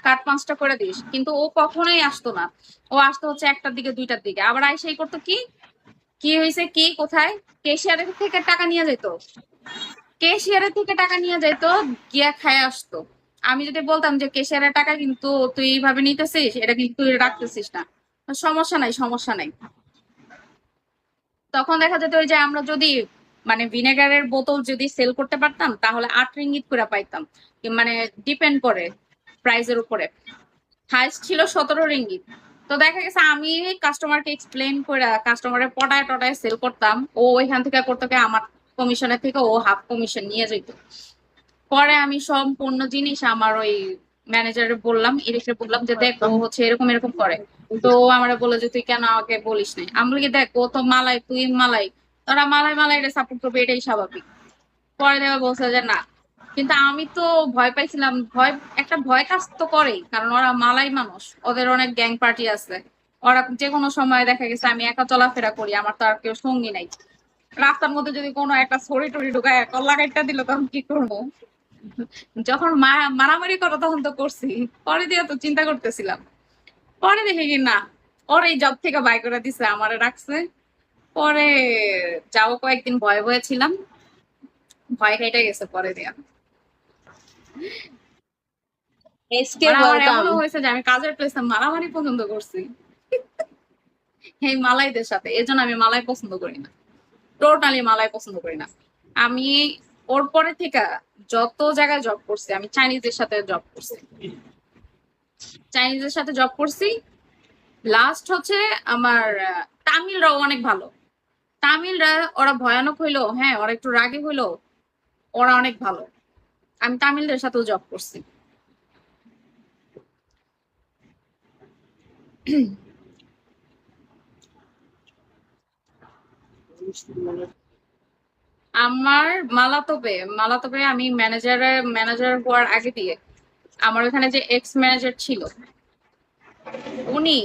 কাট 5টা করে দিস, কিন্তু ও কখনোই আসতো না। ও আসতো হচ্ছে 1টার দিকে 2টার দিকে, আবার আইসাই করতো কি কি হয়েছে কি কোথায়, ক্যাশিয়ারের থেকে টাকা নিয়ে যেত, ক্যাশিয়ারের থেকে টাকা নিয়ে যেত, গিয়া খায় আসতো। আমি যদি বলতাম যে ক্যাশিয়ারের টাকা কিন্তু তুই এইভাবে নিতেছিস, এটা কিন্তু তুই রাখতেছিস না, সমস্যা নাই সমস্যা নাই। তখন দেখা যেত ওই যে আমরা যদি মানে ভিনেগারের বোতল যদি সেল করতে পারতাম তাহলে 8 রিঙ্গিত করে পাইতাম। মানে ডিপেন্ড করে প্রাইসের উপরে। হাইস্ট ছিল 17 রিঙ্গিত। তো দেখা গেছে আমি কাস্টমারকে এক্সপ্লেন করে কাস্টমারের পটায় টটায় সেল করতাম, ও ওইখান থেকে করতে গিয়ে আমার কমিশনের থেকে ও হাফ কমিশন নিয়ে যেত। পরে আমি সম্পূর্ণ জিনিস আমার ওই ম্যানেজারে বললাম, ইরিকে বললাম যে দেখ ও হচ্ছে এরকম এরকম করে। তো ও আমারে বলে যে তুই কেন আমাকে বলিস নাই। আমি বলি কি, দেখ ও তো মালাই, তুই মালাই, তোরা মালাই মালাই সাপোর্ট করবে, এটাই স্বাভাবিক। পরে দেওয়া বলছে যে না, কিন্তু আমি তো ভয় পাইছিলাম, একটা ভয় কাজ তো করেই, কারণ ওরা মালাই মানুষ, ওদের অনেক গ্যাং পার্টি আছে। ওরা যে কোনো সময় দেখা গেছে আমি একা চলাফেরা করি, আমার তো আর কেউ সঙ্গী নাই। রাস্তার মধ্যে যদি কোনো একটা ছড়ি টড়ি ঢুকায় কল্লা গাইটটা দিল তখন কি করবো। যখন মারামারি করো তখন তো করছি, পরে দিয়ে তো চিন্তা করতেছিলাম। পরে দেখি কি না, ওর এই জব থেকে বাই করে দিছে, আমারে রাখছে। পরে যাও কয়েকদিন ভয়ে ভয়ে ছিলাম, ভয় কেটে গেছে পরে দিয়া। এসকে মানে আমার ওয়েলকাম। এমনও হয়েছে যে আমি কাজের প্লেসে মারামারি পছন্দ করছি এই মালাইদের সাথে, এই জন্য আমি মালাই পছন্দ করি না, টোটালি মালাই পছন্দ করি না। আমি ওর পরে থেকে যত জায়গায় জব করছি, আমি চাইনিজদের সাথে জব করছি, চাইনিজদের সাথে জব করছি। লাস্ট হচ্ছে আমার তামিলরাও অনেক ভালো। তামিলরা ওরা ভয়ানক হইলো, হ্যাঁ ওরা একটু রাগী হইলো, ওরা অনেক ভালো। আমি তামিলদের সাথেও জব করছি। আমার মালাতবে আমি ম্যানেজার হওয়ার আগে দিয়ে আমার ওখানে যে এক্স ম্যানেজার ছিল, উনি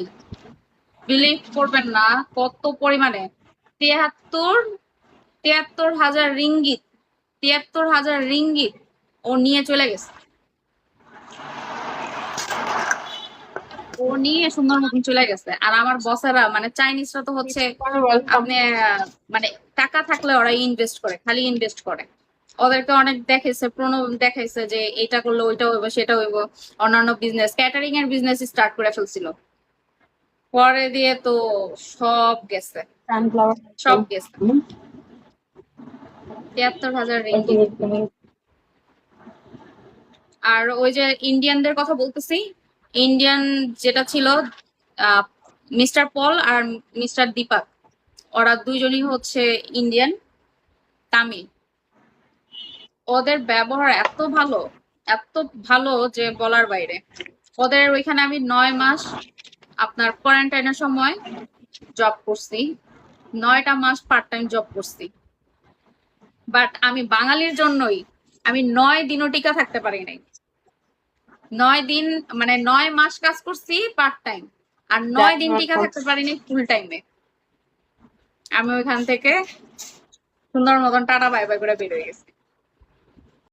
বিলিভ করবেন না কত পরিমাণে, 73,000 রিঙ্গিত, 73,000 রিঙ্গিত ও নিয়ে চলে গেছে। ও নিয়ে সুন্দর মতন চলে গেছে। আর আমার বসেরা মানে চাইনিজরা তো হচ্ছে ওয়েলকাম। আপনি মানে টাকা থাকলে ওরা ইনভেস্ট করে, খালি ইনভেস্ট করে। ওদেরকে অনেক দেখাইছে, দেখাইছে যে এটা করলে ওইটা হইব সেটা হইব। অন্যান্য বিজনেস, ক্যাটারিং এর বিজনেস স্টার্ট করে ফেলছিল। পরে দিয়ে তো সব গেছে, সানফ্লাওয়ার। সব গেছে। 73,000 রিঙ্গিত। আর ওই যে ইন্ডিয়ানদের কথা বলতেছি, ইন্ডিয়ান যেটা ছিল মিস্টার পল আর মিস্টার দীপক, ওরা দুইজনই হচ্ছে ইন্ডিয়ান, তামিল। ওদের ব্যবহার এত ভালো, এত ভালো যে বলার বাইরে। ওদের ওইখানে আমি 9 মাস আপনার কোয়ারেন্টাইনের সময় জব করছি, 9টা মাস পার্ট টাইম জব করছি। বাট আমি বাঙালির জন্যই আমি 9 দিনও টিকা থাকতে পারি নাই। 9 দিন মানে 9 মাস কাজ করছি পার্ট টাইম, আর 9 দিন টিকা থাকতে পারিনি ফুল টাইমে। আমি ওইখান থেকে সুন্দর মতন টাটা বাই বাই করে বেরিয়ে গেছি।